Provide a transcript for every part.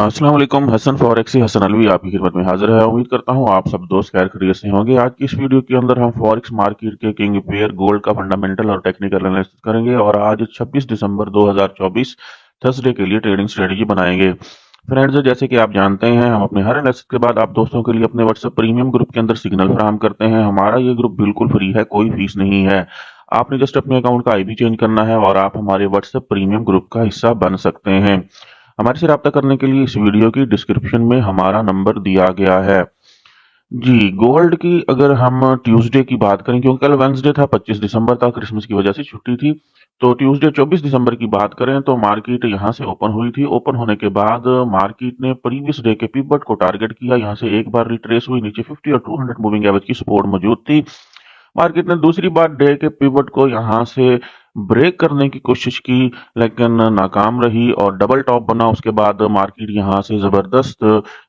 अस्सलाम वालेकुम। हसन फॉरेक्सी हसन अलवी आपकी खिदमत में हाजिर है। उम्मीद करता हूँ आप सब दोस्त खैर खैरियत से होंगे। आज की इस वीडियो के अंदर हम फॉरेक्स मार्केट के किंग पेयर गोल्ड का फंडामेंटल और टेक्निकल एनालिसिस करेंगे और आज 26 दिसंबर 2024 थर्सडे के लिए ट्रेडिंग स्ट्रेटेजी बनाएंगे। फ्रेंड्स, जैसे कि आप जानते हैं, हम अपने हर एनालिसिस के बाद आप दोस्तों के लिए अपने व्हाट्सएप प्रीमियम ग्रुप के अंदर सिग्नल फराहम करते हैं। हमारा ये ग्रुप बिल्कुल फ्री है, कोई फीस नहीं है। आपने जस्ट अपने अकाउंट का आईडी चेंज करना है और आप हमारे व्हाट्सएप प्रीमियम ग्रुप का हिस्सा बन सकते हैं। हमारे से राब्ता करने के लिए इस वीडियो की डिस्क्रिप्शन में हमारा नंबर दिया गया है। जी, गोल्ड की अगर हम ट्यूसडे की बात करें, क्योंकि कल वेंसडे था, 25 दिसंबर था, क्रिसमस की वजह से छुट्टी थी। तो ट्यूसडे 24 दिसंबर की बात करें तो मार्केट यहां से ओपन हुई थी। ओपन होने के बाद मार्केट ने प्रीवियस डे के पिवट को टारगेट किया। यहां से एक बार रिट्रेस हुई, नीचे 50 और 200 मूविंग एवरेज की सपोर्ट मौजूद थी। मार्केट ने दूसरी बार डे के पिवट को यहां से ब्रेक करने की कोशिश की, लेकिन नाकाम रही और डबल टॉप बना। उसके बाद मार्केट यहां से जबरदस्त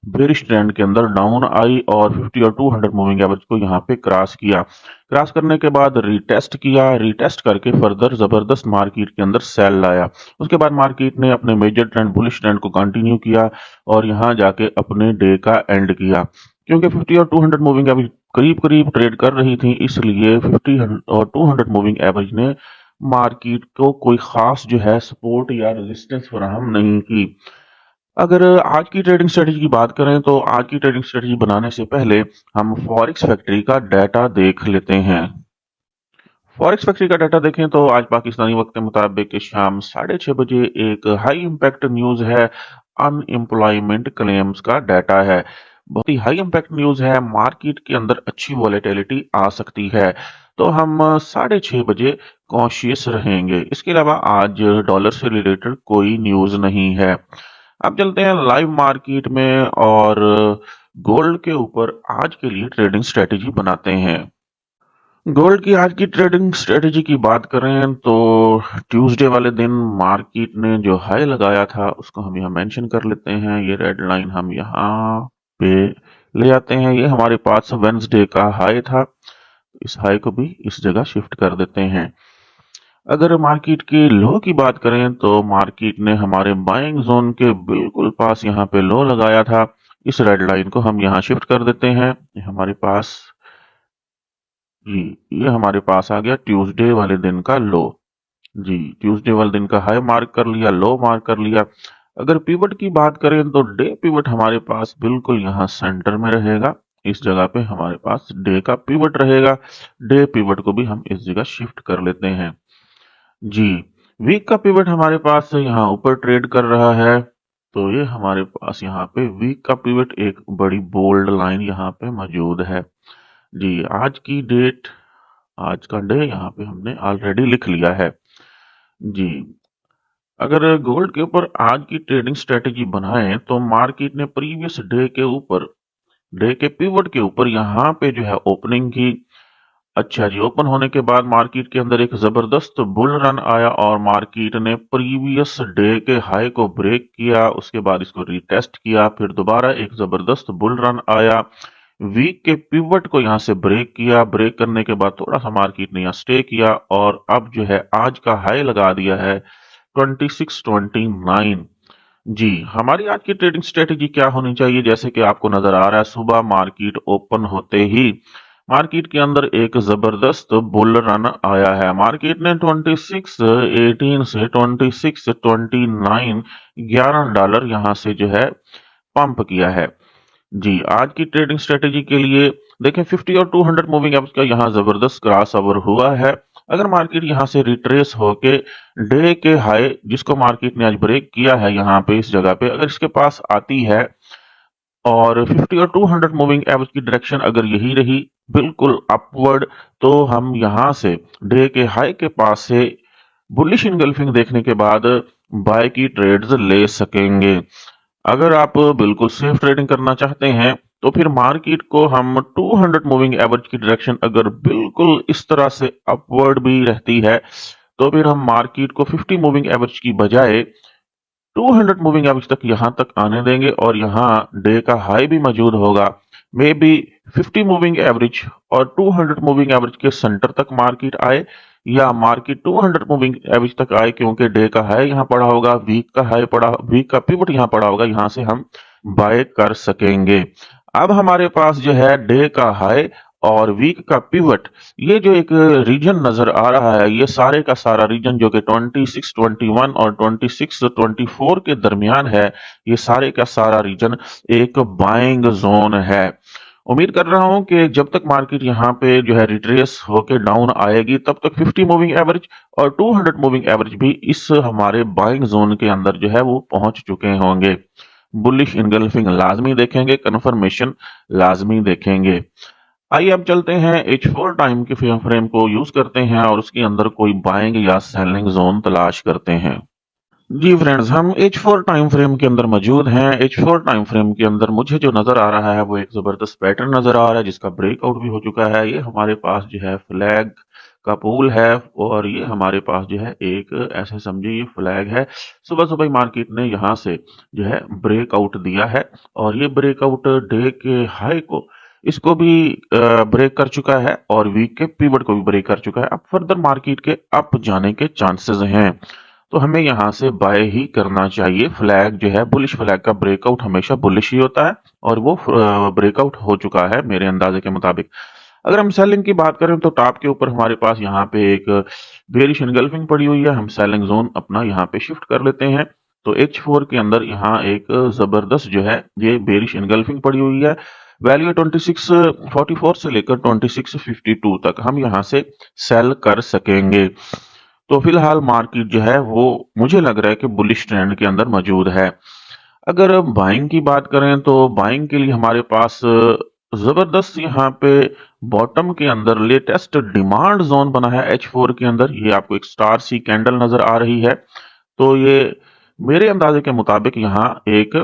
बेरिश ट्रेंड के अंदर डाउन आई और 50 और 200 मूविंग एवरेज को यहां पे क्रॉस किया। क्रॉस करने के बाद रीटेस्ट किया, रीटेस्ट करके फर्दर जबरदस्त मार्केट के अंदर सेल लाया। उसके बाद मार्केट ने अपने मेजर ट्रेंड बुलिश ट्रेंड को कंटिन्यू किया और यहां जाके अपने डे का एंड किया। क्योंकि 50 और 200 मूविंग एवरेज करीब करीब ट्रेड कर रही थी, इसलिए 50 और 200 मूविंग एवरेज ने मार्केट को कोई खास जो है सपोर्ट या रेजिस्टेंस फराहम नहीं की। अगर आज की ट्रेडिंग स्ट्रेटेजी की बात करें तो आज की ट्रेडिंग स्ट्रेटेजी बनाने से पहले हम फॉरेक्स फैक्ट्री का डाटा देख लेते हैं। फॉरेक्स फैक्ट्री का डाटा देखें तो आज पाकिस्तानी वक्त के मुताबिक शाम 6:30 बजे एक हाई इम्पैक्ट न्यूज है। अनएम्प्लॉयमेंट क्लेम्स का डाटा है, बहुत ही हाई इम्पैक्ट न्यूज है। मार्केट के अंदर अच्छी वॉलेटिलिटी आ सकती है, तो हम 6:30 बजे कॉशियस रहेंगे। इसके अलावा आज डॉलर से रिलेटेड कोई न्यूज नहीं है। अब चलते हैं लाइव मार्केट में और गोल्ड के ऊपर आज के लिए ट्रेडिंग स्ट्रेटेजी बनाते हैं। गोल्ड की आज की ट्रेडिंग स्ट्रेटेजी की बात करें तो ट्यूसडे वाले दिन मार्केट ने जो हाई लगाया था उसको हम यहाँ मेंशन कर लेते हैं। ये रेड लाइन हम यहाँ पे ले आते हैं। ये हमारे पास वेंसडे का हाई था, इस हाई को भी इस जगह शिफ्ट कर देते हैं। अगर मार्केट की लो की बात करें तो मार्केट ने हमारे बाइंग जोन के बिल्कुल पास यहाँ पे लो लगाया था। इस रेड लाइन को हम यहाँ शिफ्ट कर देते हैं। ये हमारे पास जी, ये हमारे पास आ गया ट्यूसडे वाले दिन का लो। जी, ट्यूसडे वाले दिन का हाई मार्क कर लिया, लो मार्क कर लिया। अगर पिवट की बात करें तो डे पिवट हमारे पास बिल्कुल यहाँ सेंटर में रहेगा। इस जगह पे हमारे पास डे का पिवट रहेगा। डे पिवट को भी हम इस जगह शिफ्ट कर लेते हैं। जी, वीक का पिवट हमारे पास यहाँ ऊपर ट्रेड कर रहा है, तो ये हमारे पास यहाँ पे वीक का पिवट एक बड़ी बोल्ड लाइन यहाँ पे मौजूद है। जी, आज का डे यहाँ पे हमने ऑलरेडी लिख लिया है। जी, अगर गोल्ड के ऊपर आज की ट्रेडिंग स्ट्रेटेजी बनाएं तो मार्केट ने प्रीवियस डे के ऊपर, डे के पिवट के ऊपर यहाँ पे जो है ओपनिंग की। अच्छा जी, ओपन होने के बाद मार्केट के अंदर एक जबरदस्त बुल रन आया और मार्केट ने प्रीवियस डे के हाई को ब्रेक किया। उसके बाद इसको रिटेस्ट किया, फिर दोबारा एक जबरदस्त बुल रन आया। वीक के पिवट को यहां से ब्रेक किया। ब्रेक करने के बाद थोड़ा सा मार्केट ने यहाँ स्टे किया और अब जो है आज का हाई लगा दिया है 2629। जी, हमारी आज की ट्रेडिंग स्ट्रेटेजी क्या होनी चाहिए? जैसे कि आपको नजर आ रहा है, सुबह मार्केट ओपन होते ही मार्केट के अंदर एक जबरदस्त बुल रन आया है। मार्केट ने 2618 से 2629 $11 यहां से जो है पंप किया है। जी, आज की ट्रेडिंग स्ट्रेटेजी के लिए देखें 50 और 200 मूविंग एवरेज का यहाँ जबरदस्त क्रॉस ओवर हुआ है। अगर मार्केट यहाँ से रिट्रेस होके डे के हाई जिसको मार्केट ने आज ब्रेक किया है यहाँ पे इस जगह पे, अगर इसके पास आती है और 50 और 200 मूविंग एवरेज की डायरेक्शन अगर यही रही बिल्कुल अपवर्ड, तो हम यहाँ से डे के हाई के पास से बुलिश इनगल्फिंग देखने के बाद बाय की ट्रेड्स ले सकेंगे। अगर आप बिल्कुल सेफ ट्रेडिंग करना चाहते हैं तो फिर मार्केट को हम 200 मूविंग एवरेज की डायरेक्शन अगर बिल्कुल इस तरह से अपवर्ड भी रहती है तो फिर हम मार्केट को 50 मूविंग एवरेज की बजाय 200 मूविंग एवरेज तक यहां तक आने देंगे और यहां डे का हाई भी मौजूद होगा। मे बी 50 मूविंग एवरेज और 200 मूविंग एवरेज के सेंटर तक मार्केट आए या मार्केट 200 मूविंग एवरेज तक आए, क्योंकि डे का हाई यहाँ पड़ा होगा, वीक का हाई पड़ा, वीक का पिवट यहाँ पड़ा होगा, यहाँ से हम बाय कर सकेंगे। अब हमारे पास जो है डे का हाई और वीक का पिवट, ये जो एक रीजन नजर आ रहा है, ये सारे का सारा रीजन जो कि 26, 21 और 26, 24 के दरमियान है, ये सारे का सारा रीजन एक बाइंग जोन है। उम्मीद कर रहा हूं कि जब तक मार्केट यहाँ पे जो है रिट्रेस होके डाउन आएगी, तब तक 50 मूविंग एवरेज और 200 मूविंग एवरेज भी इस हमारे बाइंग जोन के अंदर जो है वो पहुंच चुके होंगे। बुलिश इनगल्फिंग लाजमी देखेंगे, कन्फर्मेशन लाजमी देखेंगे। आइए अब चलते हैं H4 टाइम के फ्रेम को यूज करते हैं और उसके अंदर कोई बाइंग या सेलिंग जोन तलाश करते हैं। जी फ्रेंड्स, हम H4 टाइम फ्रेम के अंदर मौजूद हैं। H4 टाइम फ्रेम के अंदर मुझे जो नजर आ रहा है वो एक जबरदस्त पैटर्न नजर आ रहा है, जिसका ब्रेकआउट भी हो चुका है। ये हमारे पास जो है फ्लैग का पूल है और ये हमारे पास जो है एक ऐसे समझिए ये फ्लैग है। सुबह सुबह मार्केट ने यहाँ से जो है ब्रेकआउट दिया है और ये ब्रेकआउट डे के हाई को इसको भी ब्रेक कर चुका है और वीक के पिवट को भी ब्रेक कर चुका है। अब फर्दर मार्केट के अप जाने के चांसेस हैं, तो हमें यहाँ से बाय ही करना चाहिए। फ्लैग जो है बुलिश फ्लैग का ब्रेकआउट हमेशा बुलिश ही होता है और वो ब्रेकआउट हो चुका है मेरे अंदाजे के मुताबिक। अगर हम सेलिंग की बात करें तो टॉप के ऊपर हमारे पास यहाँ पे एक बेरिश एनगल्फिंग पड़ी हुई है। हम सेलिंग जोन अपना यहाँ पे शिफ्ट कर लेते हैं। तो H4 के अंदर यहाँ एक जबरदस्त जो है ये बेरिश एनगल्फिंग पड़ी हुई है। वैल्यू 2644 से लेकर 2652 तक हम यहाँ से सेल कर सकेंगे। तो फिलहाल मार्केट जो है वो मुझे लग रहा है कि बुलिश ट्रेंड के अंदर मौजूद है। अगर बाइंग की बात करें तो बाइंग के लिए हमारे पास जबरदस्त यहाँ पे बॉटम के अंदर लेटेस्ट डिमांड जोन बना है H4 के अंदर। ये आपको एक स्टार सी कैंडल नजर आ रही है, तो ये मेरे अंदाजे के मुताबिक यहाँ एक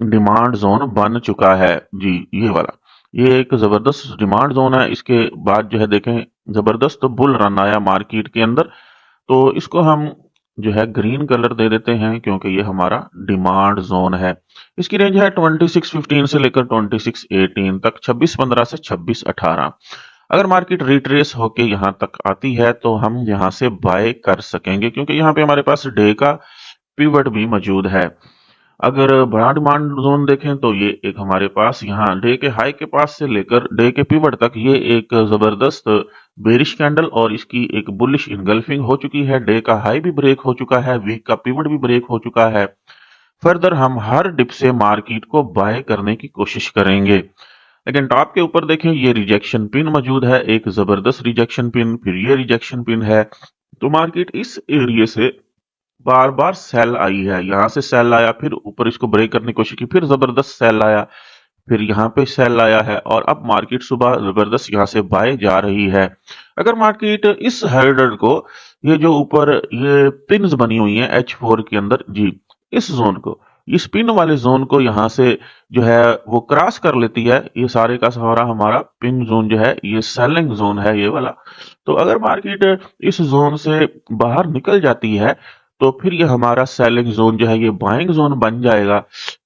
डिमांड जोन बन चुका है। जी, ये वाला ये एक जबरदस्त डिमांड जोन है। इसके बाद जो है देखें जबरदस्त बुल रन आया मार्केट के अंदर, तो इसको हम जो है ग्रीन कलर दे देते हैं क्योंकि ये हमारा डिमांड जोन है। इसकी रेंज है 2615 से लेकर 2618 तक, 2615 से 2618। अगर मार्केट रिट्रेस होके यहाँ तक आती है तो हम यहाँ से बाय कर सकेंगे, क्योंकि यहाँ पे हमारे पास डे का पिवट भी मौजूद है। अगर बड़ा डिमांड जोन देखें तो ये एक हमारे पास यहाँ डे के हाई के पास से लेकर डे के पिवट तक ये एक जबरदस्त बेरिश कैंडल और इसकी एक बुलिश इनगल्फिंग हो चुकी है। डे का हाई भी ब्रेक हो चुका है, वीक का पिवट भी ब्रेक हो चुका है। फर्दर हम हर डिप से मार्केट को बाय करने की कोशिश करेंगे, लेकिन टॉप के ऊपर देखें ये रिजेक्शन पिन मौजूद है, एक जबरदस्त रिजेक्शन पिन, फिर ये रिजेक्शन पिन है। तो मार्केट इस एरिया से बार बार सेल आई है, यहाँ से सेल आया, फिर ऊपर इसको ब्रेक करने की कोशिश की, फिर जबरदस्त सेल आया, फिर यहाँ पे सेल आया है और अब मार्केट सुबह जबरदस्त यहाँ से बाय जा रही है। अगर मार्केट इस हेडर को ये जो ऊपर ये पिन्स बनी हुई हैं H4 के अंदर, जी इस जोन को, इस पिन वाले जोन को यहाँ से जो है वो क्रॉस कर लेती है, ये सारे का सारा हमारा पिन जोन जो है ये सेलिंग जोन है ये वाला। तो अगर मार्केट इस जोन से बाहर निकल जाती है तो फिर ये हमारा सेलिंग जोन जो है ये बाइंग जोन बन जाएगा।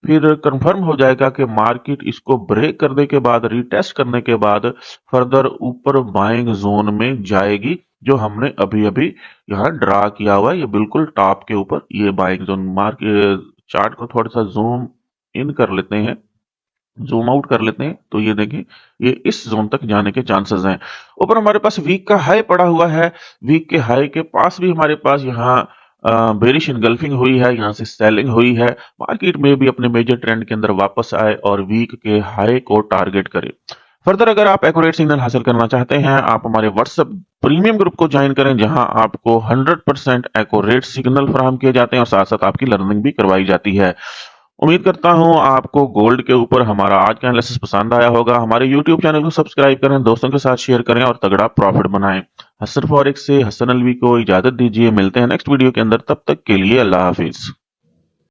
फिर कंफर्म हो जाएगा कि मार्केट इसको ब्रेक करने के बाद, रीटेस्ट करने के बाद फर्दर ऊपर बाइंग जोन में जाएगी, जो हमने अभी अभी यहाँ ड्रा किया हुआ है। ये बिल्कुल टॉप के ऊपर ये बाइंग जोन। चार्ट को थोड़ा सा जूम इन कर लेते हैं, जूम आउट कर लेते हैं, तो ये देखिए ये इस जोन तक जाने के चांसेस हैं। ऊपर हमारे पास वीक का हाई पड़ा हुआ है, वीक के हाई के पास भी हमारे पास यहाँ बेरिश इनगल्फिंग हुई है, यहाँ से सेलिंग हुई है। मार्केट में भी अपने मेजर ट्रेंड के अंदर वापस आए और वीक के हाई को टारगेट करे। फर्दर अगर आप एक्यूरेट सिग्नल हासिल करना चाहते हैं, आप हमारे व्हाट्सएप प्रीमियम ग्रुप को ज्वाइन करें, जहां आपको 100% एक्यूरेट सिग्नल फराहम किए जाते हैं और साथ साथ आपकी लर्निंग भी करवाई जाती है। उम्मीद करता हूं आपको गोल्ड के ऊपर हमारा आज का एनालिसिस पसंद आया होगा। हमारे यूट्यूब चैनल को सब्सक्राइब करें, दोस्तों के साथ शेयर करें और तगड़ा प्रॉफिट बनाएं। हसन फॉरेक्स से हसन अलवी को इजाजत दीजिए, मिलते हैं नेक्स्ट वीडियो के अंदर, तब तक के लिए अल्लाह हाफिज।